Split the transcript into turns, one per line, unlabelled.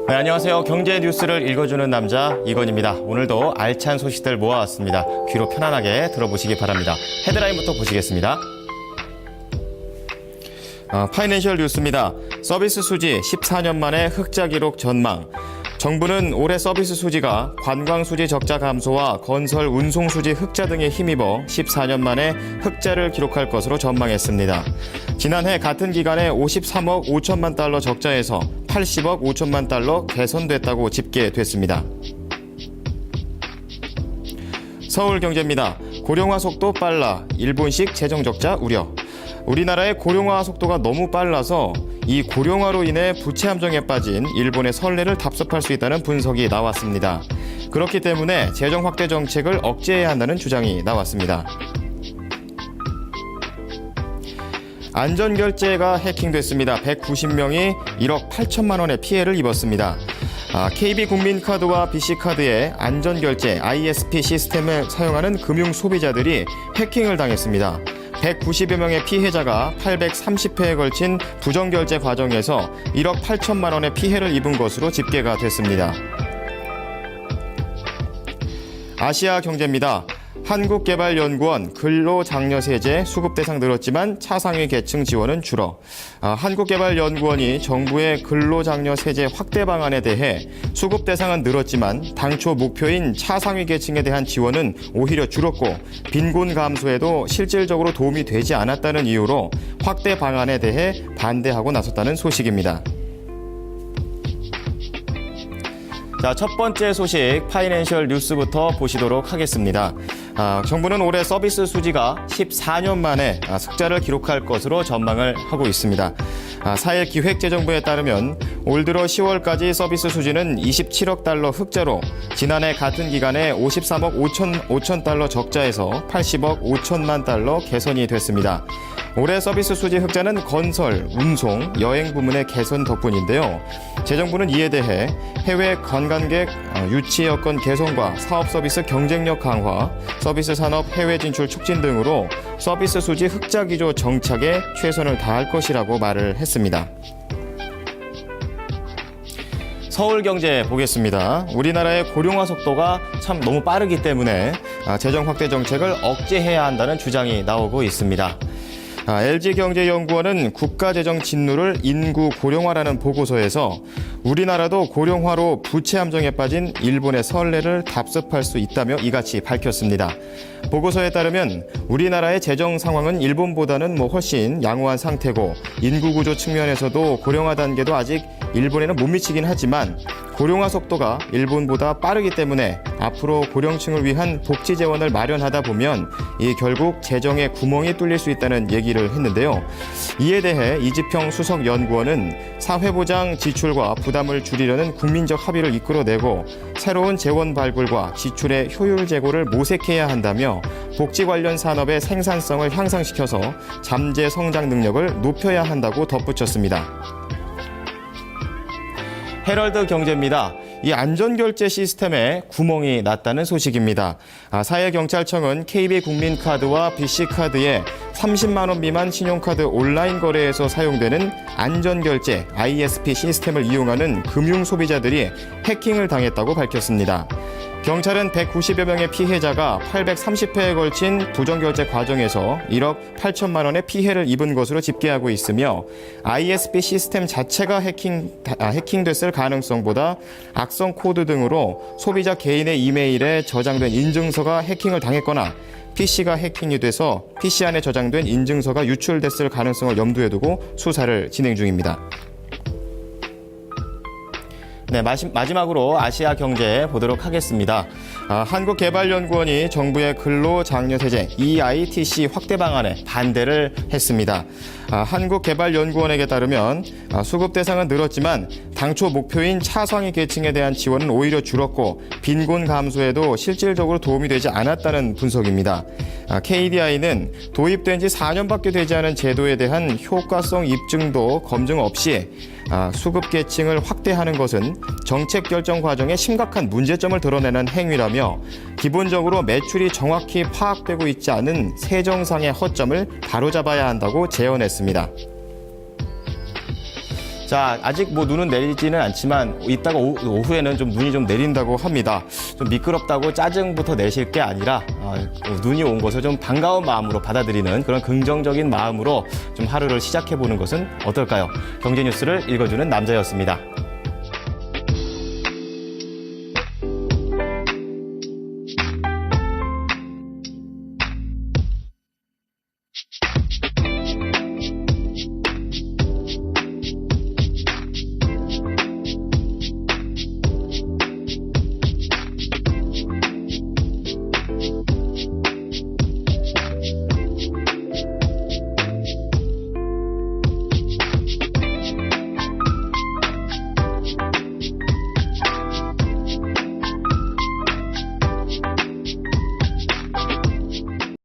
네, 안녕하세요. 경제 뉴스를 읽어주는 남자 이건입니다. 오늘도 알찬 소식들 모아왔습니다. 귀로 편안하게 들어보시기 바랍니다. 헤드라인부터 보시겠습니다. 파이낸셜 뉴스입니다. 서비스 수지 14년 만에 흑자 기록 전망. 정부는 올해 서비스 수지가 관광 수지 적자 감소와 건설 운송 수지 흑자 등에 힘입어 14년 만에 흑자를 기록할 것으로 전망했습니다. 지난해 같은 기간에 53억 5천만 달러 적자에서 80억 5천만 달러 개선됐다고 집계됐습니다. 서울경제입니다. 고령화 속도 빨라 일본식 재정적자 우려. 우리나라의 고령화 속도가 너무 빨라서 이 고령화로 인해 부채 함정에 빠진 일본의 선례를 답습할 수 있다는 분석이 나왔습니다. 그렇기 때문에 재정 확대 정책을 억제해야 한다는 주장이 나왔습니다. 안전결제가 해킹됐습니다. 190명이 1억 8천만 원의 피해를 입었습니다. KB국민카드와 BC카드의 안전결제 ISP 시스템을 사용하는 금융 소비자들이 해킹을 당했습니다. 190여 명의 피해자가 830회에 걸친 부정결제 과정에서 1억 8천만 원의 피해를 입은 것으로 집계가 됐습니다. 아시아 경제입니다. 한국개발연구원 근로장려세제 수급 대상 늘었지만 차상위 계층 지원은 줄어. 한국개발연구원이 정부의 근로장려세제 확대 방안에 대해 수급 대상은 늘었지만 당초 목표인 차상위 계층에 대한 지원은 오히려 줄었고 빈곤 감소에도 실질적으로 도움이 되지 않았다는 이유로 확대 방안에 대해 반대하고 나섰다는 소식입니다. 자, 첫 번째 소식 파이낸셜 뉴스부터 보시도록 하겠습니다. 정부는 올해 서비스 수지가 14년 만에 흑자를 기록할 것으로 전망을 하고 있습니다. 4일 기획재정부에 따르면 올 들어 10월까지 서비스 수지는 27억 달러 흑자로 지난해 같은 기간에 53억 5천 달러 적자에서 80억 5천만 달러 개선이 됐습니다. 올해 서비스 수지 흑자는 건설, 운송, 여행 부문의 개선 덕분인데요. 재정부는 이에 대해 해외 관광객 유치 여건 개선과 사업 서비스 경쟁력 강화, 서비스 산업 해외 진출 촉진 등으로 서비스 수지 흑자 기조 정착에 최선을 다할 것이라고 말을 했습니다. 서울경제 보겠습니다. 우리나라의 고령화 속도가 참 너무 빠르기 때문에 재정 확대 정책을 억제해야 한다는 주장이 나오고 있습니다. LG경제연구원은 국가재정 진루를 인구 고령화라는 보고서에서 우리나라도 고령화로 부채 함정에 빠진 일본의 선례를 답습할 수 있다며 이같이 밝혔습니다. 보고서에 따르면 우리나라의 재정 상황은 일본보다는 훨씬 양호한 상태고 인구 구조 측면에서도 고령화 단계도 아직 일본에는 못 미치긴 하지만 고령화 속도가 일본보다 빠르기 때문에 앞으로 고령층을 위한 복지 재원을 마련하다 보면 결국 재정에 구멍이 뚫릴 수 있다는 얘기를 했는데요. 이에 대해 이지평 수석연구원은 사회보장 지출과 부담을 줄이려는 국민적 합의를 이끌어내고 새로운 재원 발굴과 지출의 효율 제고를 모색해야 한다며 복지 관련 산업의 생산성을 향상시켜서 잠재 성장 능력을 높여야 한다고 덧붙였습니다. 헤럴드 경제입니다. 이 안전결제 시스템에 구멍이 났다는 소식입니다. 사회경찰청은 KB국민카드와 BC카드의 30만 원 미만 신용카드 온라인 거래에서 사용되는 안전결제 ISP 시스템을 이용하는 금융 소비자들이 해킹을 당했다고 밝혔습니다. 경찰은 190여 명의 피해자가 830회에 걸친 부정결제 과정에서 1억 8천만 원의 피해를 입은 것으로 집계하고 있으며 ISP 시스템 자체가 해킹됐을 가능성보다 악성 코드 등으로 소비자 개인의 이메일에 저장된 인증서가 해킹을 당했거나 PC가 해킹이 돼서 PC 안에 저장된 인증서가 유출됐을 가능성을 염두에 두고 수사를 진행 중입니다. 네, 마지막으로 아시아 경제 보도록 하겠습니다. 한국개발연구원이 정부의 근로장려세제 EITC 확대 방안에 반대를 했습니다. 한국개발연구원에게 따르면 수급 대상은 늘었지만 당초 목표인 차상위 계층에 대한 지원은 오히려 줄었고 빈곤 감소에도 실질적으로 도움이 되지 않았다는 분석입니다. KDI는 도입된 지 4년밖에 되지 않은 제도에 대한 효과성 입증도 검증 없이 수급 계층을 확대하는 것은 정책 결정 과정에 심각한 문제점을 드러내는 행위라며 기본적으로 매출이 정확히 파악되고 있지 않은 세정상의 허점을 바로잡아야 한다고 제언했습니다. 자, 아직 뭐 눈은 내리지는 않지만 이따가 오후에는 좀 눈이 좀 내린다고 합니다. 좀 미끄럽다고 짜증부터 내실 게 아니라 눈이 온 것을 좀 반가운 마음으로 받아들이는 그런 긍정적인 마음으로 좀 하루를 시작해 보는 것은 어떨까요? 경제 뉴스를 읽어주는 남자였습니다.